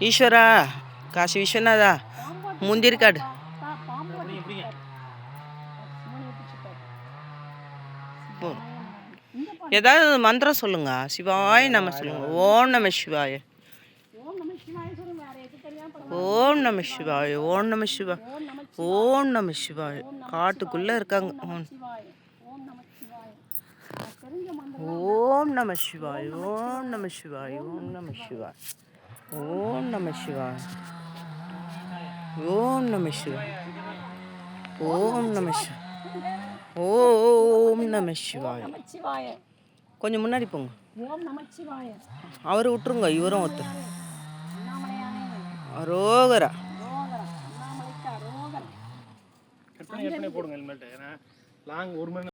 ஈஸ்வரா, காசி விஸ்வநாதா, முந்திரிக்காடு. ஏதாவது மந்திரம் சொல்லுங்க. சிவாய நம சொல்லுங்க. ஓம் நம சிவாய, ஓம் நம சிவாய, ஓம் நம சிவாய, ஓம் நம சிவாய. காட்டுக்குள்ளே இருக்காங்க. ஓம் நம சிவாய, ஓம் நம சிவாய, ஓம் நம சிவாய, ஓம் நம சிவாய, ஓம் நம சிவாய, ஓம் நம சிவாய, ஓம் நம சிவாய. கொஞ்சம் முன்னாடி போங்க. அவரை விட்டுருங்க, இவரும் ஒருத்தர். அரோகரா. போடுங்க ஹெல்மெட். ஏன்னா லாங் 1 மணி